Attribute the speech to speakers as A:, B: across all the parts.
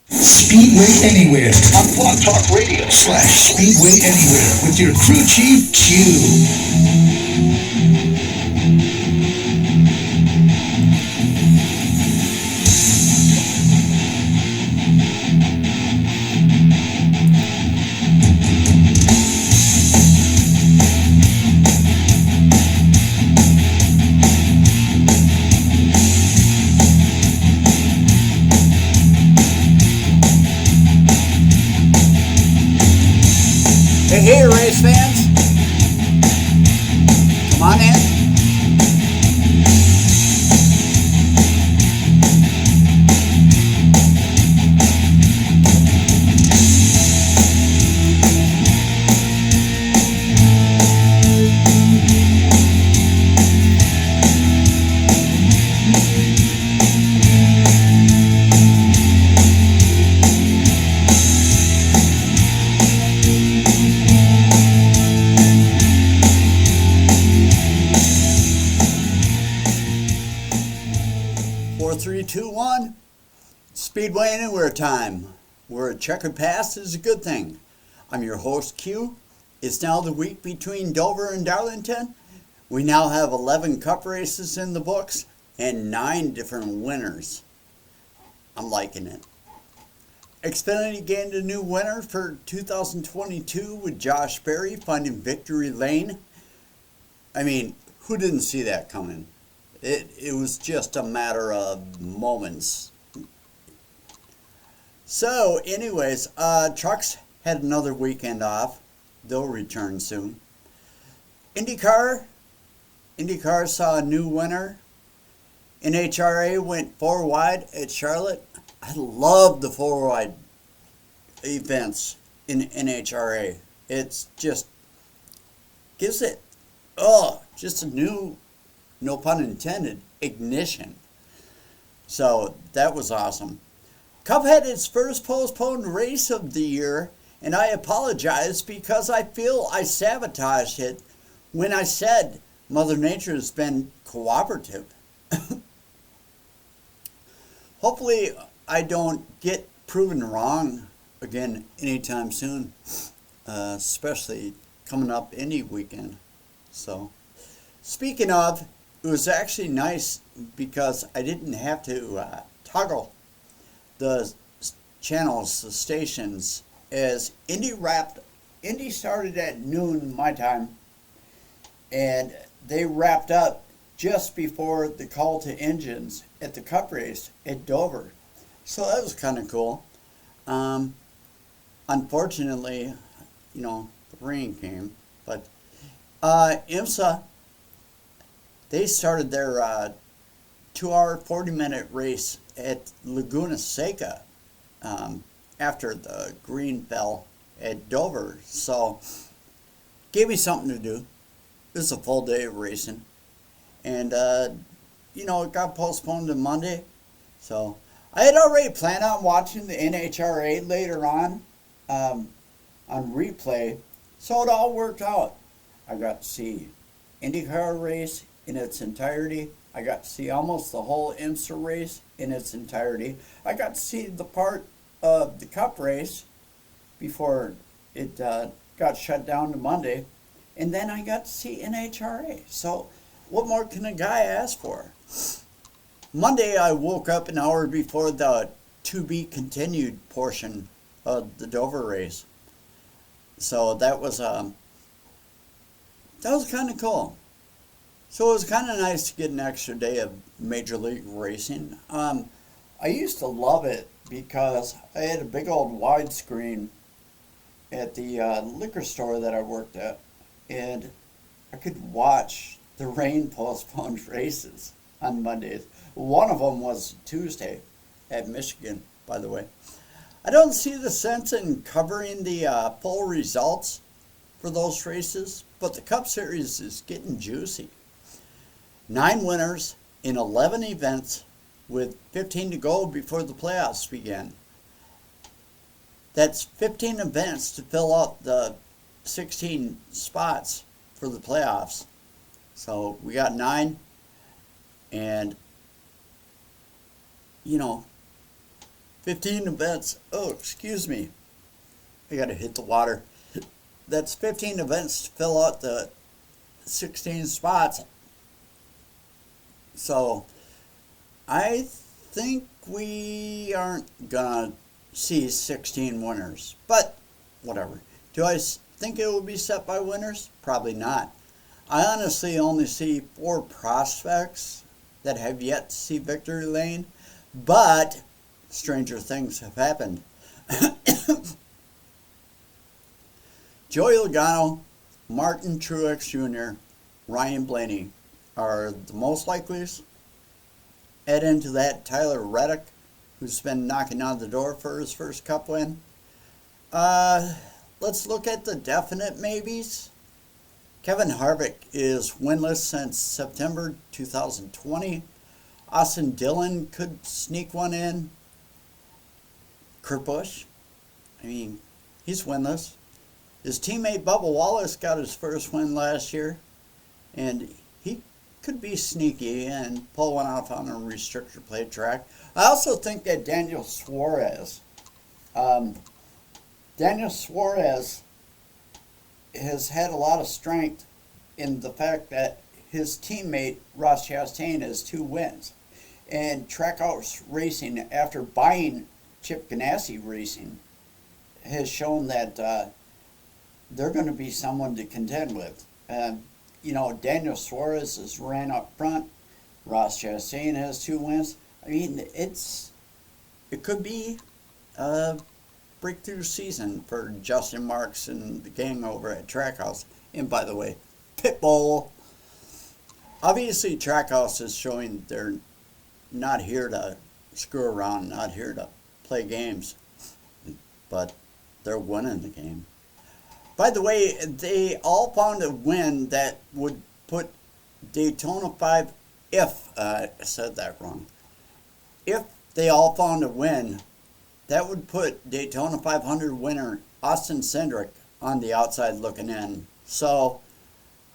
A: Speedway Anywhere
B: on Blog Talk Radio
A: /Speedway Anywhere with your crew chief, Q.
C: Hey, race fans, come on in. Four, three, two, one. Speedway Anywhere time, where a checkered past is a good thing. I'm your host, Q. It's now the week between Dover and Darlington. We now have 11 cup races in the books and 9 different winners. I'm liking it. Xfinity gained a new winner for 2022 with Josh Berry finding victory lane. I mean, who didn't see that coming? It was just a matter of moments. So, anyways, trucks had another weekend off. They'll return soon. IndyCar saw a new winner. NHRA went 4 wide at Charlotte. I love the 4 wide events in NHRA. It's just gives it just a new, no pun intended, ignition. So that was awesome. Cup had its first postponed race of the year, and I apologize because I feel I sabotaged it when I said Mother Nature has been cooperative. Hopefully I don't get proven wrong again anytime soon, especially coming up Indy weekend. So, speaking of, it was actually nice because I didn't have to toggle the channels, the stations, as Indy started at noon my time, and they wrapped up just before the call to engines at the Cup race at Dover. So that was kind of cool. Unfortunately, the rain came, but IMSA, they started their 2-hour, 40-minute race at Laguna Seca after the green fell at Dover. So, gave me something to do. This is a full day of racing. And, it got postponed to Monday. So, I had already planned on watching the NHRA later on replay. So, it all worked out. I got to see IndyCar race in its entirety. I got to see almost the whole IMSA race in its entirety. I got to see the part of the Cup race before it got shut down to Monday. And then I got to see NHRA. So what more can a guy ask for? Monday I woke up an hour before the to be continued portion of the Dover race. So that was kind of cool. So it was kind of nice to get an extra day of Major League Racing. I used to love it because I had a big old widescreen at the liquor store that I worked at, and I could watch the rain postponed races on Mondays. One of them was Tuesday at Michigan, by the way. I don't see the sense in covering the full results for those races, but the Cup Series is getting juicy. 9 winners in 11 events with 15 to go before the playoffs begin. That's 15 events to fill out the 16 spots for the playoffs. So we got 9, and 15 events. Oh, excuse me. I gotta hit the water. That's 15 events to fill out the 16 spots. So I think we aren't gonna see 16 winners, but whatever. Do I think it will be set by winners? Probably not. I honestly only see 4 prospects that have yet to see victory lane, but stranger things have happened. Joey Logano, Martin Truex Jr., Ryan Blaney are the most likeliest. Add into that Tyler Reddick, who's been knocking on the door for his first Cup win. Let's look at the definite maybes. Kevin Harvick is winless since September 2020. Austin Dillon could sneak one in. Kurt Busch, he's winless. His teammate Bubba Wallace got his first win last year, and he could be sneaky and pull one off on a restrictor plate track. I also think that Daniel Suarez has had a lot of strength in the fact that his teammate Ross Chastain has 2 wins. And Trackhouse Racing, after buying Chip Ganassi Racing, has shown that they're going to be someone to contend with. Daniel Suarez has ran up front. Ross Chastain has 2 wins. It could be a breakthrough season for Justin Marks and the gang over at Trackhouse. And by the way, Pitbull. Obviously, Trackhouse is showing they're not here to screw around, not here to play games, but they're winning the game. By the way, they all found a win that would put Daytona 5, I said that wrong. If they all found a win, that would put Daytona 500 winner Austin Cindric on the outside looking in. So,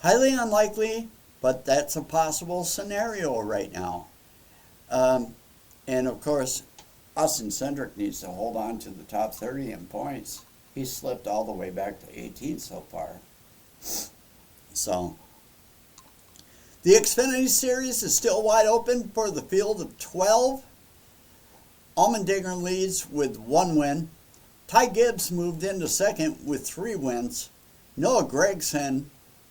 C: highly unlikely, but that's a possible scenario right now. And of course, Austin Cindric needs to hold on to the top 30 in points. He's slipped all the way back to 18 so far. So, the Xfinity Series is still wide open for the field of 12. Allmendinger leads with 1 win. Ty Gibbs moved into second with 3 wins. Noah Gragson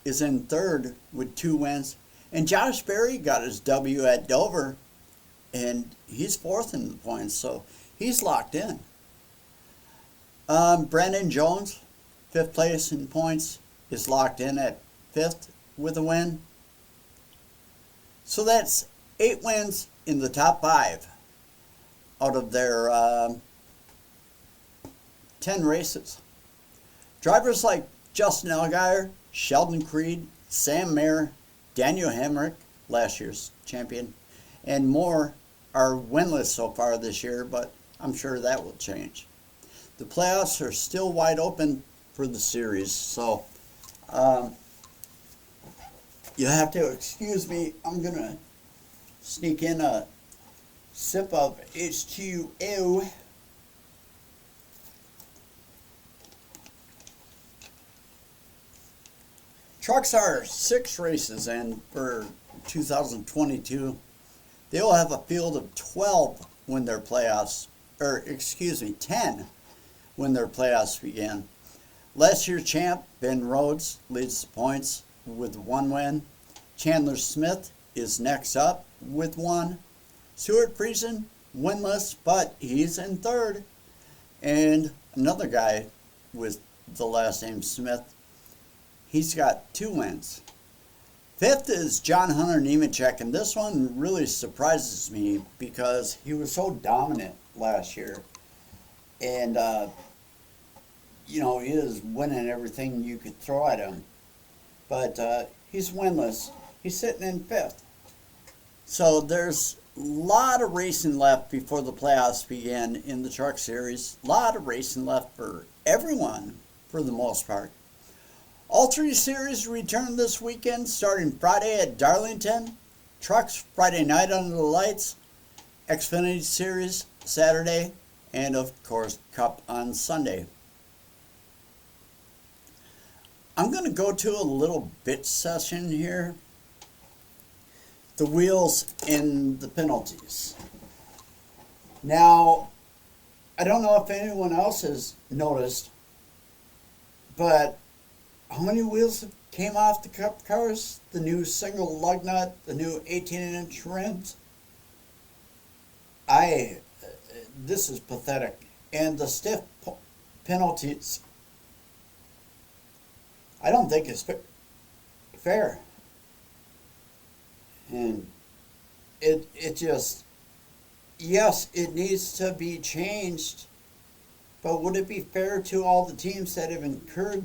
C: is in third with 2 wins. And Josh Berry got his W at Dover, and he's 4th in the points, so he's locked in. Brandon Jones, 5th place in points, is locked in at 5th with a win. So that's 8 wins in the top 5 out of their 10 races. Drivers like Justin Allgaier, Sheldon Creed, Sam Mayer, Daniel Hemrick, last year's champion, and more are winless so far this year, but I'm sure that will change. The playoffs are still wide open for the series, so you have to excuse me. I'm going to sneak in a sip of H2O. Trucks are 6 races in for 2022. They will have a field of 12 when their playoffs, 10 when their playoffs begin. Last year's champ, Ben Rhodes, leads the points with 1 win. Chandler Smith is next up with 1. Stuart Friesen, winless, but he's in third. And another guy with the last name Smith, he's got 2 wins. 5th is John Hunter Nemechek, and this one really surprises me because he was so dominant last year. And, he is winning everything you could throw at him. But he's winless. He's sitting in 5th. So there's a lot of racing left before the playoffs begin in the Truck Series. A lot of racing left for everyone, for the most part. All 3 series return this weekend, starting Friday at Darlington. Trucks Friday night under the lights. Xfinity Series Saturday and of course Cup on Sunday. I'm going to go to a little bit session here. The wheels and the penalties. Now, I don't know if anyone else has noticed, but how many wheels came off the Cup cars? The new single lug nut, the new 18-inch rims. This is pathetic. And the stiff penalties, I don't think it's fair. And it just, yes, it needs to be changed, but would it be fair to all the teams that have incurred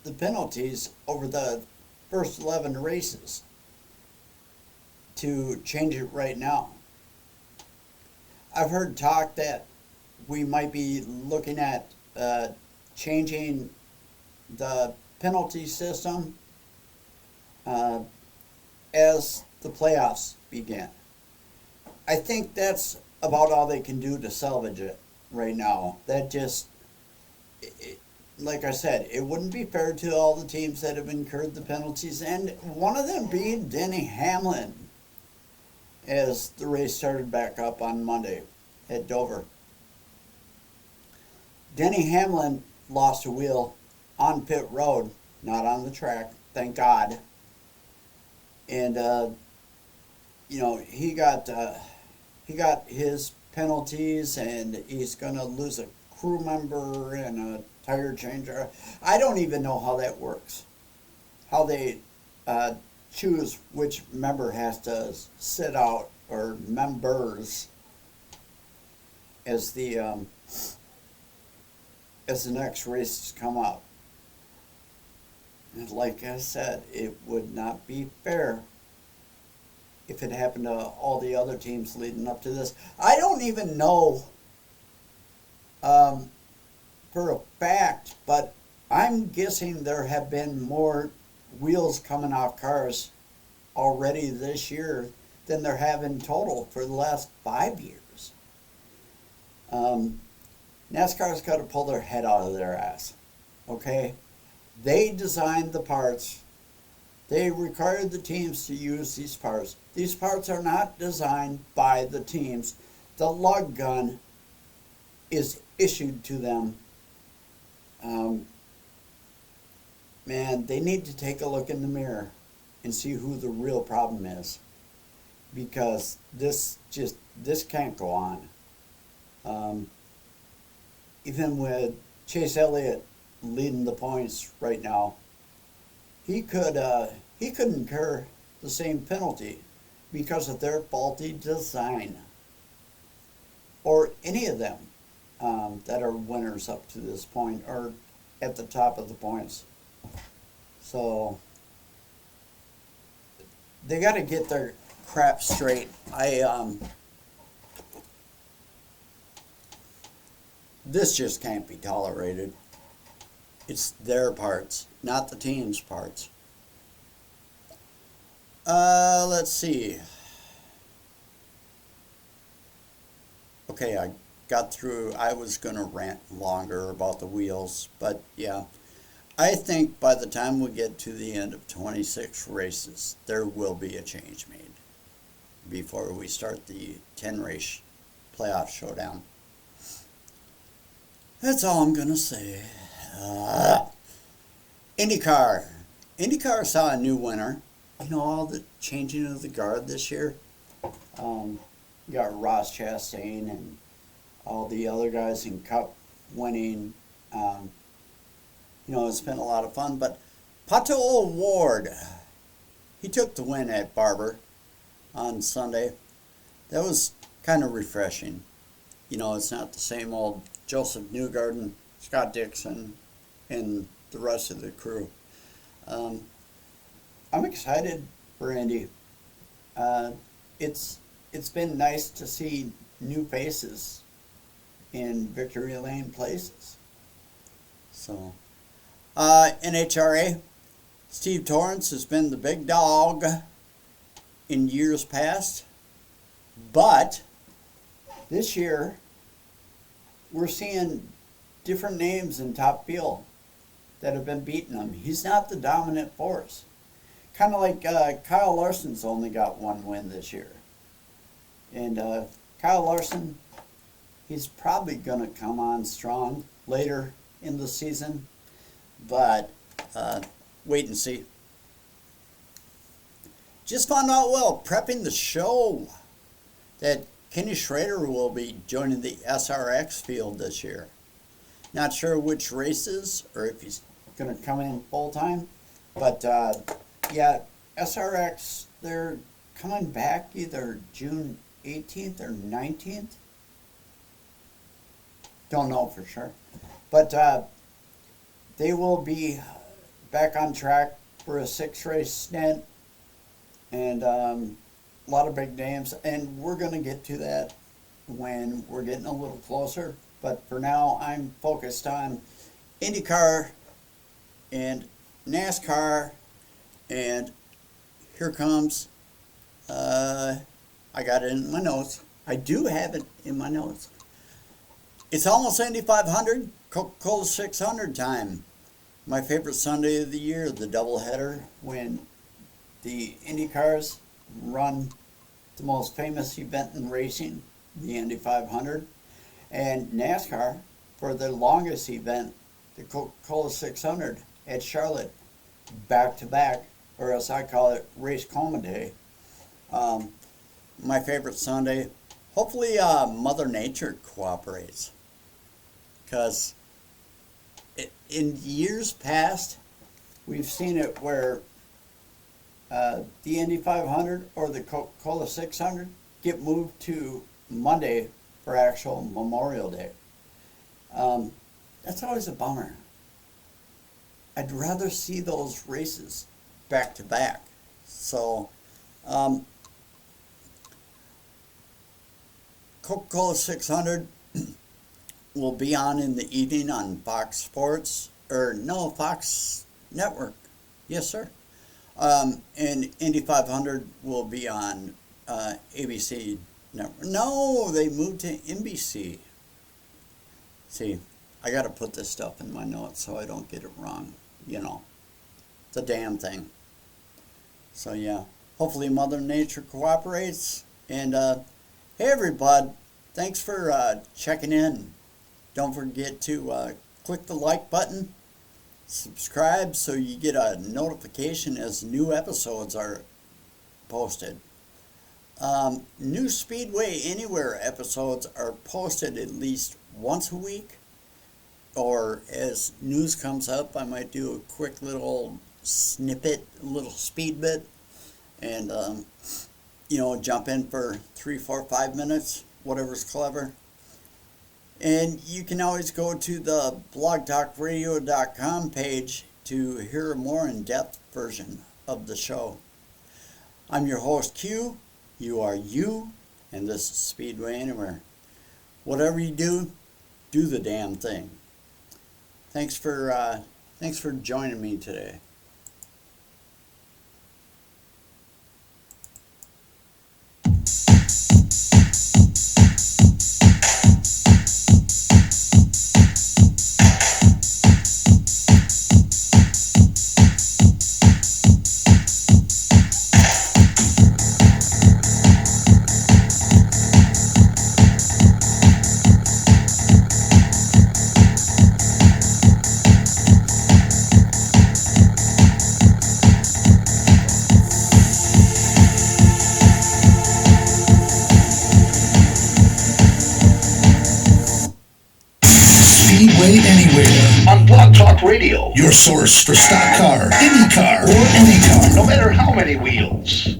C: the penalties over the first 11 races to change it right now? I've heard talk that we might be looking at changing the penalty system as the playoffs begin. I think that's about all they can do to salvage it right now. That just, like I said, it wouldn't be fair to all the teams that have incurred the penalties, and one of them being Denny Hamlin, as the race started back up on Monday at Dover. Denny Hamlin lost a wheel on pit road, not on the track, thank God. And he got his penalties, and he's going to lose a crew member and a tire changer. I don't even know how that works. How they choose which member has to sit out, or members, as the next races come up. And like I said, it would not be fair if it happened to all the other teams leading up to this. I don't even know for a fact, but I'm guessing there have been more wheels coming off cars already this year than there have in total for the last 5 years. NASCAR's got to pull their head out of their ass, okay? They designed the parts. They required the teams to use these parts. These parts are not designed by the teams. The lug gun is issued to them. Man, they need to take a look in the mirror and see who the real problem is, because this can't go on. Even with Chase Elliott leading the points right now, he could incur the same penalty because of their faulty design, or any of them that are winners up to this point, or at the top of the points. So they got to get their crap straight. This just can't be tolerated. It's their parts, not the team's parts. Let's see. Okay, I got through. I was going to rant longer about the wheels, but yeah. I think by the time we get to the end of 26 races, there will be a change made before we start the 10-race playoff showdown. That's all I'm going to say. IndyCar. IndyCar saw a new winner. You know, all the changing of the guard this year. You got Ross Chastain and all the other guys in Cup winning. It's been a lot of fun. But Pato O'Ward, he took the win at Barber on Sunday. That was kind of refreshing. It's not the same old Joseph Newgarden, Scott Dixon, and the rest of the crew. I'm excited for Indy. It's been nice to see new faces in victory lane places. So, NHRA, Steve Torrance has been the big dog in years past, but this year, we're seeing different names in top field that have been beating him. He's not the dominant force. Kind of like Kyle Larson's only got one win this year. And Kyle Larson, he's probably going to come on strong later in the season. But wait and see. Just found out while prepping the show that Kenny Schrader will be joining the SRX field this year. Not sure which races or if he's going to come in full time. But yeah, SRX, they're coming back either June 18th or 19th. Don't know for sure. But they will be back on track for a 6-race stint. And a lot of big names. And we're going to get to that when we're getting a little closer. But for now, I'm focused on IndyCar and NASCAR. And here comes, I got it in my notes. I do have it in my notes. It's almost Indy 500, Coca-Cola 600 time. My favorite Sunday of the year, the doubleheader, when the Indy cars run the most famous event in racing, the Indy 500, and NASCAR for the longest event, the Coca-Cola 600 at Charlotte, back to back, or as I call it, Race Coma Day. My favorite Sunday. Hopefully Mother Nature cooperates, because in years past, we've seen it where the Indy 500 or the Coca-Cola 600 get moved to Monday for actual Memorial Day. That's always a bummer. I'd rather see those races back to back. So, Coca-Cola 600 will be on in the evening on Fox Sports, or no, Fox Network. Yes, sir. And Indy 500 will be on ABC Network. No, they moved to NBC. See, I got to put this stuff in my notes so I don't get it wrong. You know, it's a damn thing. So yeah, hopefully Mother Nature cooperates. And hey everybody, thanks for checking in. Don't forget to click the like button, subscribe so you get a notification as new episodes are posted. New Speedway Anywhere episodes are posted at least once a week, or as news comes up, I might do a quick little snippet, a little speed bit, and you know, jump in for 3, 4, 5 minutes, whatever's clever. And you can always go to the blogtalkradio.com page to hear a more in-depth version of the show. I'm your host, Q. You are you, and this is Speedway Anywhere. Whatever you do, do the damn thing. Thanks for joining me today.
A: Speedway Anywhere
B: on Blog Talk Radio.
A: Your source for stock car, Indy car, or any car.
B: No matter how many wheels.